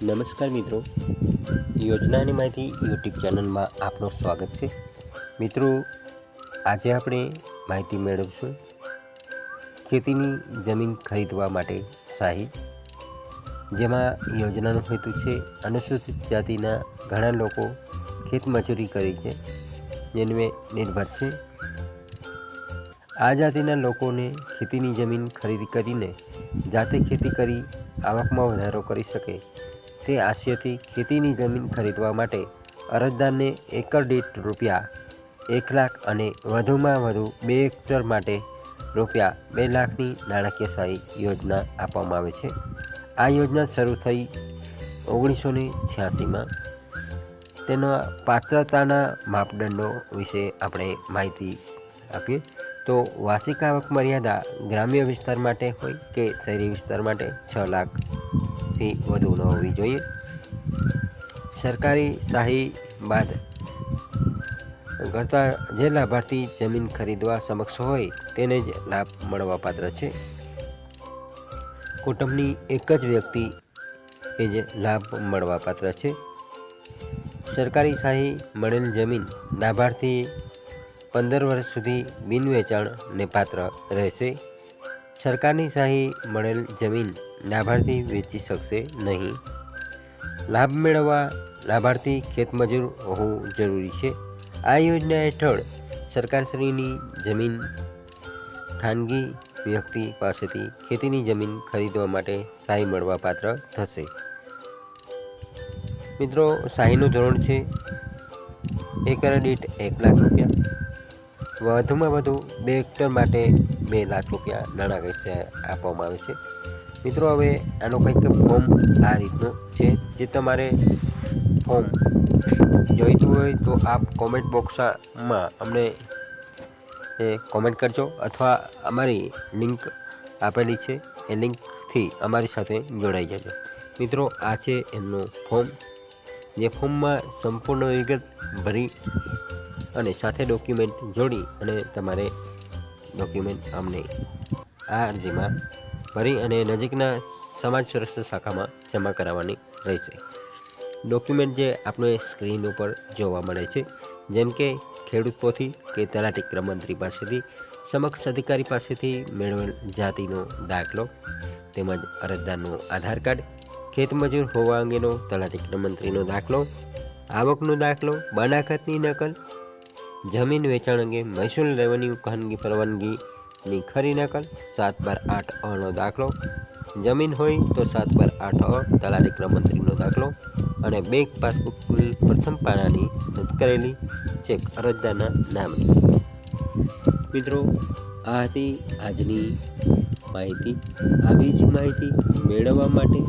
નમસ્કાર મિત્રો, યોજનાની માહિતી યુટ્યુબ ચેનલમાં આપનું સ્વાગત છે. મિત્રો, આજે આપણે માહિતી મેળવશું ખેતીની જમીન ખરીદવા માટે સહાય, જેમાં યોજનાનો હેતુ છે અનુસૂચિત જાતિના ઘણા લોકો ખેતમજૂરી કરે છે જેને નિર્ભર છે. આ જાતિના લોકોને ખેતીની જમીન ખરીદી કરીને જાતે ખેતી કરી આવકમાં વધારો કરી શકે તે આશયથી ખેતીની જમીન ખરીદવા માટે અરજદારને એકર દીઠ ₹1,00,000 અને વધુમાં વધુ 2 હેક્ટર માટે ₹2 લાખની નાણાકીય સહાય યોજના આપવામાં આવે છે. આ યોજના શરૂ થઈ 1986માં. તેના પાત્રતાના માપદંડો વિશે આપણે માહિતી આપીએ તો વાર્ષિક આવક મર્યાદા ગ્રામ્ય વિસ્તાર માટે હોય કે શહેરી વિસ્તાર માટે 6 લાખથી વધુ ન હોવી જોઈએ. સરકારી સહાય બાદ કરતા જે લાભાર્થી જમીન ખરીદવા સક્ષમ હોય તેને જ લાભ મળવાપાત્ર છે. કુટુંબની એક જ વ્યક્તિ એ જ લાભ મળવાપાત્ર છે. સરકારી સહાય મળેલ જમીન લાભાર્થી 15 વર્ષ સુધી બિન વેચાણને પાત્ર રહેશે. સરકારની સહાય મળેલ જમીન લાભાર્થી વેચી શકશે નહીં. લાભ મેળવવા લાભાર્થી ખેતમજૂર હોવું જરૂરી છે. આ યોજના હેઠળ સરકારશ્રીની જમીન ખાનગી વ્યક્તિ પાસેથી ખેતીની જમીન ખરીદવા માટે સહાય મળવાપાત્ર થશે. મિત્રો, સહાયનું ધોરણ છે એકર દીઠ ₹1,00,000, વધુમાં વધુ 2 હેક્ટર માટે ₹2 લાખ નાણાકીય સહાય આપવામાં આવે છે. મિત્રો, હવે આનો કંઈક ફોર્મ આ રીતનું છે, જે તમારે ફોર્મ જોઈતું હોય તો આપ કોમેન્ટ બોક્સમાં અમને કોમેન્ટ કરજો અથવા અમારી લિંક આપેલી છે એ લિંકથી અમારી સાથે જોડાઈ જજો. મિત્રો, આ છે એમનું ફોર્મ, જે ફોર્મમાં સંપૂર્ણ વિગત ભરી અને સાથે ડોક્યુમેન્ટ જોડી અને તમારે ડોક્યુમેન્ટ અમને આ અરજીમાં ભરી અને નજીકના સમાજ સુરક્ષા શાખામાં જમા કરાવવાની રહેશે. ડોક્યુમેન્ટ જે આપણે સ્ક્રીન ઉપર જોવા મળે છે, જેમ કે ખેડૂત પોથી કે તલાટી ક્રમ મંત્રી પાસેથી, સમક્ષ અધિકારી પાસેથી મેળવેલ જાતિનો દાખલો, તેમજ અરજદારનું આધાર કાર્ડ, ખેતમજૂર હોવા અંગેનો તલાટી ક્રમ મંત્રીનો દાખલો, આવકનો દાખલો, બનાખતની નકલ, જમીન વેચાણ અંગે મહેસૂલ રેવન્યુ ખાનગી પરવાનગીની ખરી નકલ, 7/8 દાખલો, જમીન હોય તો 7/8 તલાટી ક્રમ મંત્રીનો દાખલો અને બેંક પાસબુકની પ્રથમ પાનાની રદ કરેલી ચેક અરજદારના નામની. મિત્રો, આ હતી આજની માહિતી. આવી જ માહિતી મેળવવા માટે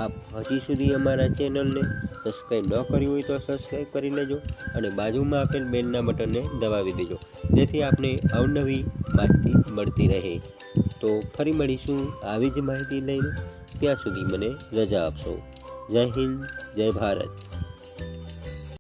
આપ હજી સુધી અમારા ચેનલને સબસ્ક્રાઈબ ન કર્યું હોય તો સબસ્ક્રાઈબ કરી લેજો અને બાજુમાં આપેલ બેલના બટનને દબાવી દેજો, જેથી આપને અવનવી માહિતી મળતી રહે. તો ફરી મળીશું આવી જ માહિતી લઈને. ત્યાં સુધી મને રજા આપશો. જય હિન્દ, જય ભારત.